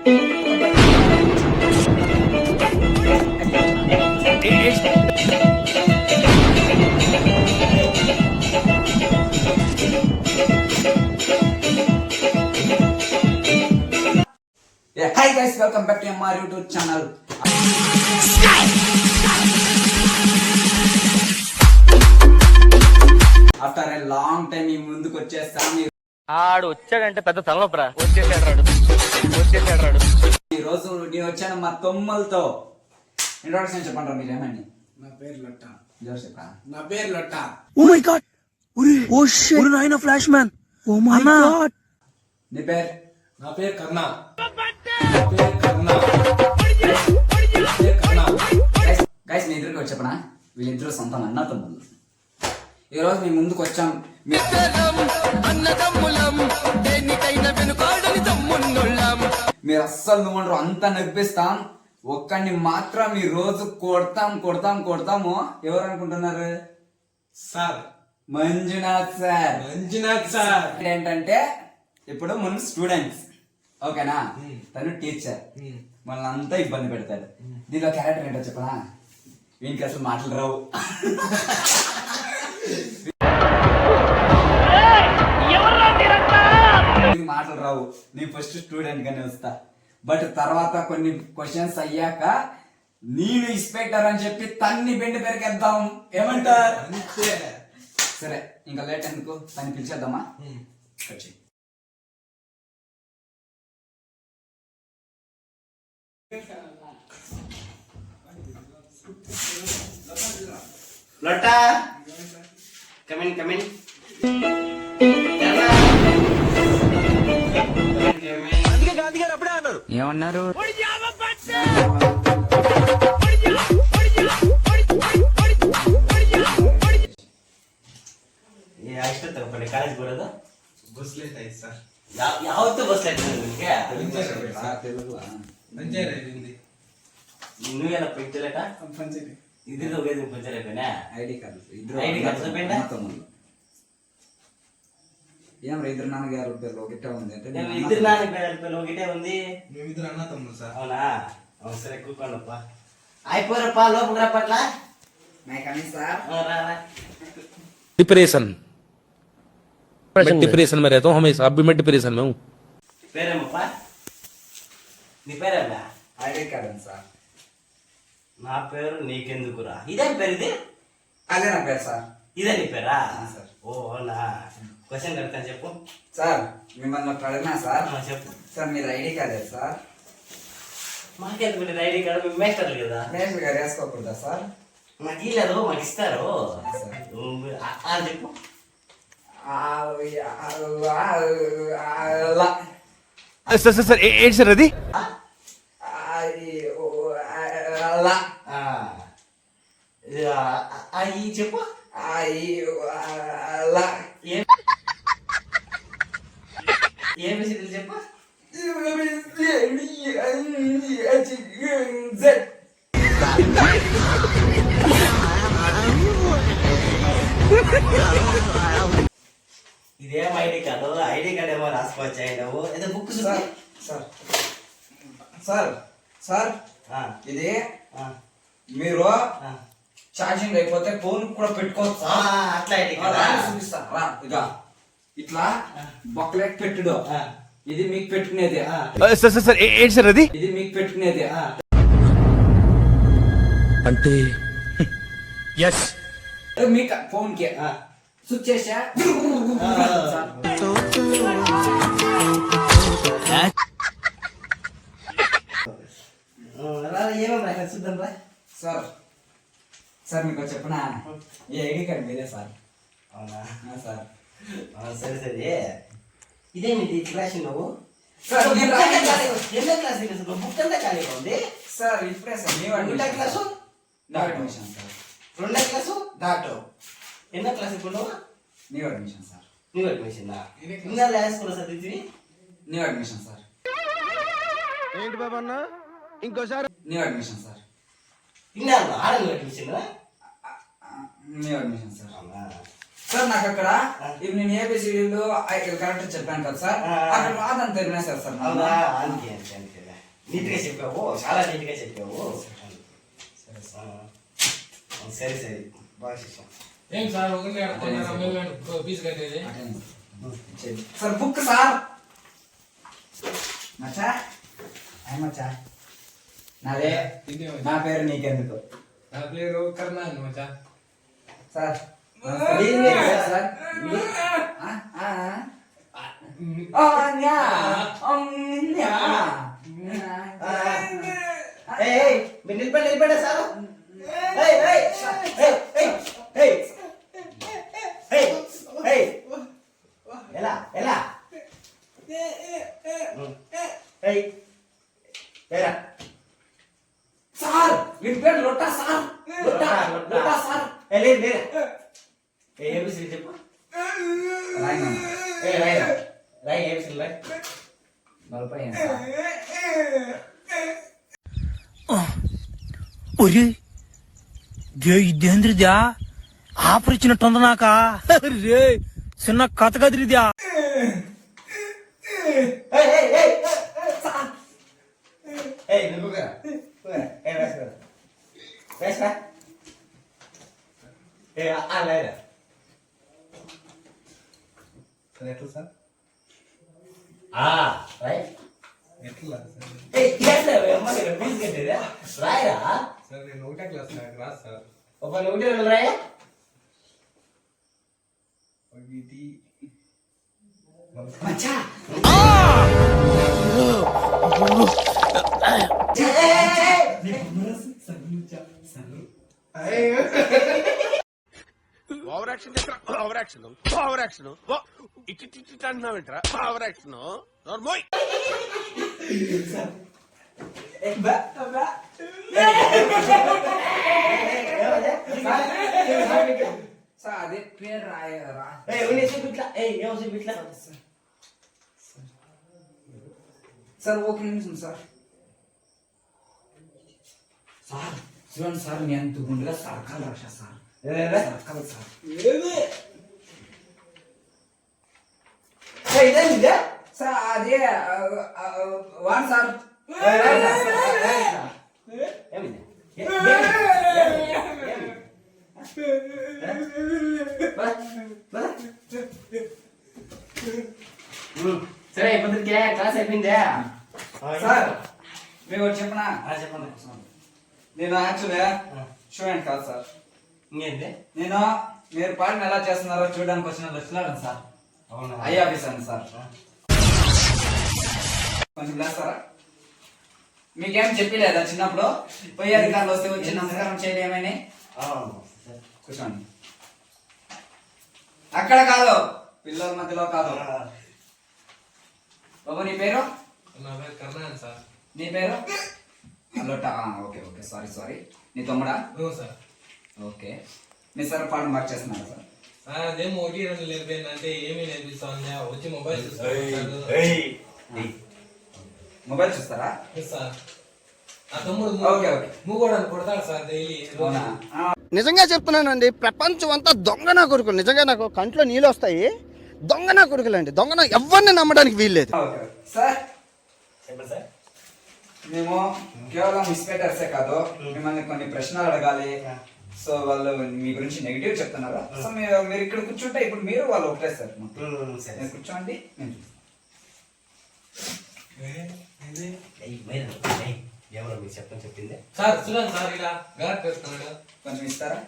Hi guys, welcome back to my YouTube channel. After a long time ఈ ముందుకు వచ్చేస్తాను. ఆడు వచ్చాడంటే పెద్ద తలనొప్పరా. వచ్చేసాడు ఈ రోజు నేను వచ్చాను మా తొమ్మలతో. ఇంట్రొడక్షన్ చెప్పండి మీరేమని. నా పేరు లొట్ట. జోసెఫా. నా పేరు Lotta. Oh my God. Oh shit. ఓ నాయనా flash man. Oh my God. నీ పేరు? నా పేరు కర్ణ. గైస్ మీ ఇద్దరికి చెప్పనా, వీళ్ళిద్దరు సొంతం అన్న తమ్ముళ్ళు. ఈ రోజు మీ ముందుకు వచ్చాం. మీరు అస్సలు నువ్వు అంతా నవ్విస్తాం. ఒక్కడిని మాత్రం ఈ రోజు కొడతాము. ఎవరు అనుకుంటున్నారు? Sir Manjunath sir. ఏంటంటే ఇప్పుడు మనం స్టూడెంట్స్, ఓకేనా? తను టీచర్, మనల్ని అంతా ఇబ్బంది పెడతాడు. దీనిలో క్యారెక్టర్ ఏంటో చెప్పనా? వీనికి అసలు మాటలు రావు. మాటలు రావు. నీ ఫస్ట్ స్టూడెంట్ గానే వస్తా. బట్ తర్వాత కొన్ని క్వశ్చన్స్ అయ్యాక నేను ఇన్స్పెక్టర్ అని చెప్పి తన్ని బెండి పెరికేద్దాం. ఏమంటారు? సరే, ఇంకా లేట్ ఎందుకు, తన్ని పిలిచేద్దామా? వచ్చి లొట్టా కమిన్ ఏమన్నారు? ಕಾಲೇಜ್ ಬರೋದು ಬಸ್ ಲೇಟ್ ಆಯ್ತು ಸರ್. ಯಾವತ್ತೂ ಬಸ್ ಲೇಟ್ ನಿಮಗೆ నువ్వేనా పెంచలేట ఇద్దరు ఒకేది పెంచలేటనే ఐడి కార్డు తమ్ముళ్ళు ఏం ఇద్దరు నాన్నగారు పేర్లు ఒకటే ఉంది అంటే ఇద్దరు నాన్నగారి పేర్లు ఒకటే ఉంది. మేమిద్దరు అన్న తమ్ముడు సార్. అవునా? అవును, సరే కూకోండప్ప. అయిపోరప్పా, లోపలికి రా పట్ల. डिप्रेशन में रहता हूँ हमेशा. अब भी मैं डिप्रेशन में हूँ. పేరేమప్పా? నీ పేరేమ్మా? ID card sir. నా పేరు నీకెందుకురా. ఇదే పేరు? ఇది అదే నా పేరు సార్. ఇదే నీ పేరా? సార్. ఓ నా క్వశ్చన్ కడతాను, చెప్పు సార్. మిమ్మల్ని ఒకటి అడిగినా సార్. చెప్పు సార్, మీరు ఐడి కార్డే సార్. మాకెందుకు ఐడి కార్డు? మేము మేస్టర్లు కదా. మేస్టర్ గారు వేసుకోకూడదా సార్? మాకు ఇల్లేదు, మాకు ఇస్తారు. చెప్పు. सर ఏంటి సార్ అది? చెప్పు. ఏం విషయం చెప్పు. ఇదేం ఐడి కార్డు? ఐడి కార్డు ఏమో రాసుకోవచ్చాయి నువ్వు? ఏదో book sir. Sir sir sir ఇది మీరు ఛార్జింగ్ అయిపోతే ఫోన్ కూడా పెట్టుకోవచ్చు. అట్లా ఐడి చూపిస్తా. ఇట్లా బొక్కలెట్ పెట్టుడు. ఇది మీకు పెట్టుకునేది. సార్ ఏంటి సార్ అది? ఇది మీకు పెట్టుకునేది అంటే ఎస్ మీకు ఫోన్ కి స్విచ్ చేసా. ఏమన్నా చూద్దాం రా. సార్ సార్ మీకు చెప్పనా, ఈ ఐడి కార్డు మీదే సార్. అవునా? సార్. సరే సరే. ఇదేమిటి క్లాస్ నువ్వు? సార్ ఎన్నో క్లాస్ బుక్ అంతా ఖాళీగా ఉంది సార్. ఇప్పుడే సార్ రెండో క్లాసు అడ్మిషన్ సార్. రెండో క్లాసు దాటో. ఎన్నో క్లాస్ ఇప్పుడు నువ్వు? New admission sir. New admission ఇంకా వేసుకోవాలి సార్. ఇది న్యూ అడ్మిషన్ సార్. ఏంటి బాబా అన్న ఇంకోసారి? New admission sir. ఇంకా ఆడ new admission. New admission sir. Sir నాకు అక్కడ ఇప్పుడు నేను ఏబిసిడీలు కరెక్ట్ చెప్పాను కదా సార్, అక్కడ రాదని తెలియనా సార్. సార్ అంతే అంతే అంతే. నీట్గా చెప్పావు, చాలా నీట్గా చెప్పావు. సరే సరే బాగా చేసాం. ఏం సార్ ఒకటి అడుగుతున్నారా? మేము ఫీజు కట్టేది సార్ బుక్ సార్. మచ్చా మచ్చా నాదే, నా పేరు నీకెందుకు నా పేరు కర్ణ మచ్చా. సార్ సార్ మీరు నిలబడి సార్. ఎలా ఎలా సార్ మీ పేరు లొట్టా సార్, లొట్టా సార్. లేదు ఏబిసి చెప్పు. రాయి ఏబిసి రాయి. ఒరే ఇదేంద్రిద్యా ఆఫర్ ఇచ్చినట్టుంది నాకా రే చిన్న కథ కదిరిద్యా. ఎట్లా సార్? ఎట్లా రాయరా సార్? నేను 1వ క్లాస్ నాకు రాదు సార్. ఒక ఒకటి రెండు రాయా. మచ్చా ఓవర్ యాక్షన్ ఇట్టి అంటున్నావేంట్రా? ఓవర్ యాక్షన్ నోర్మోయ్. సార్ అదే పేరు రాయరా సార్. ఒక నిమిషం సార్. సార్ చూడండి సార్, నేను ఎంత గుండెగా సరకాలు రాశా సార్. సరకాలు సార్. సార్ అదే వాన్ సార్. సరే ఇప్పటికే క్లాస్ అయిపోయిందా? సార్ మీకు ఒకటి చెప్పనా? చెప్పండి. నేను యాక్చువల్గా స్టూడెంట్ కాదు సార్. ఇంకేంటి? నేను మీరు పాటను ఎలా చేస్తున్నారో చూడడానికి వచ్చిన వచ్చినాను సార్. అవునా? I officer sir. కొంచెం లేస్తారా? మీకేం చెప్పలేదా చిన్నప్పుడు? పోయి అధికారులు వస్తే వచ్చి నమస్కారం చేయలేమని? కూర్చోండి. అక్కడ కాదు, పిల్లల మధ్యలో కాదు. బాబు నీ పేరు? నా పేరు కర్ణ సార్. నీ పేరు? అల్లొట్ట. Okay okay, sorry. నీ తమ్ముడా? సార్. ఓకే. మీ సార్ పాట మార్క్ చేస్తున్నారు సార్. సార్ అదేమో ఒకటి రెండు నేర్పిందంటే ఏమీ నేర్పిస్తా వచ్చి మొబైల్ మొబైల్ చూస్తారా సార్? ఆ తమ్ముడు ఓకే మూగోడని కొడతాడు సార్ డైలీ. అవునా? నిజంగా చెప్తున్నానండి, ప్రపంచం అంతా దొంగ నా కొడుకులు. నిజంగా నాకు కంట్లో నీళ్ళు వస్తాయి. దొంగ నా కొడుకులండి, దొంగ నా ఎవరిని నమ్మడానికి వీల్లేదు. Okay sir. చెప్పండి సార్. మేము కేవలం ఇన్స్పెక్టర్సే కాదు, మిమ్మల్ని కొన్ని ప్రశ్నలు అడగాలి. సో వాళ్ళు మీ గురించి నెగిటివ్ చెప్తున్నారు. సో మీరు ఇక్కడ కూర్చుంటే ఇప్పుడు మీరు వాళ్ళు ఒకటే సార్. సరే కూర్చోండి. ఎవరో మీకు చెప్పని చెప్పింది సార్. చూడండి సార్, ఇలా గలట్ పెడుతున్నాడు. కొంచెం ఇస్తారా?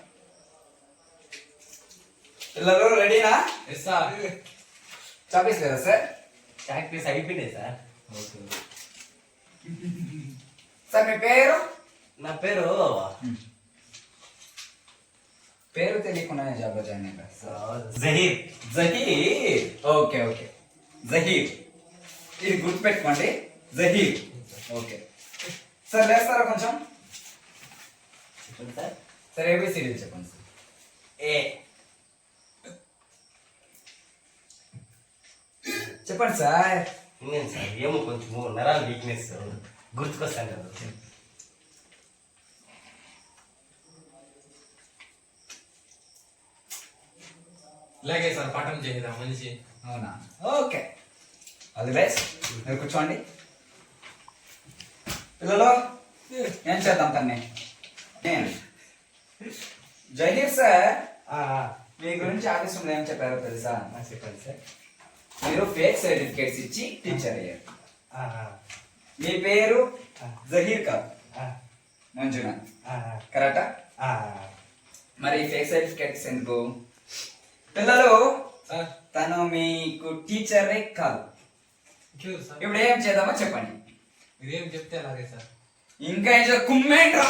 పిల్లలు రెడీనా? Yes sir. చాపీస్ లేదా సార్? చాక్ పీస్ అయిపోయింది సార్. సార్ మీ పేరు? నా పేరు పేరు తెలియకుండానే జాబ్లో జాయిన్ అయ్యారు సార్. జహీర్. జహీర్. ఓకే జహీర్. ఇది గుర్తుపెట్టుకోండి, జహీర్. Okay sir. లేస్తారా కొంచెం? చెప్పండి సార్. సార్ ఏబిసిడి చెప్పండి సార్. ఏ చెప్పండి సార్. ఇంకేం సార్, ఏమో కొంచెం నరాల వీక్నెస్ గుర్తుకొస్తాను కదా. ఇలాగే సార్ పాఠం చేయదా మనిషి. అవునా? Okay, all the best. మీరు కూర్చోండి. పిల్లలు ఏం చేద్దాం తన్ని జహీర్ సార్ మీ గురించి ఆఫీసులో ఏం చెప్పారో తెలుసా? చెప్పండి సార్. మీరు ఫేక్ సర్టిఫికేట్స్ ఇచ్చి టీచర్ అయ్యారు. మీ పేరు జహీర్ కాదు, మంజునాథ్. కరెక్టా? మరి ఫేక్ సర్టిఫికేట్స్ ఎందుకు? పిల్లలు సార్ తను మీకు టీచరే కాదు. ఇట్లేదు సార్. ఇప్పుడు ఏం చేద్దామో చెప్పండి. మీరేం చెప్తే అలాగే సార్. ఇంకా ఏం కుమ్మేంట్రా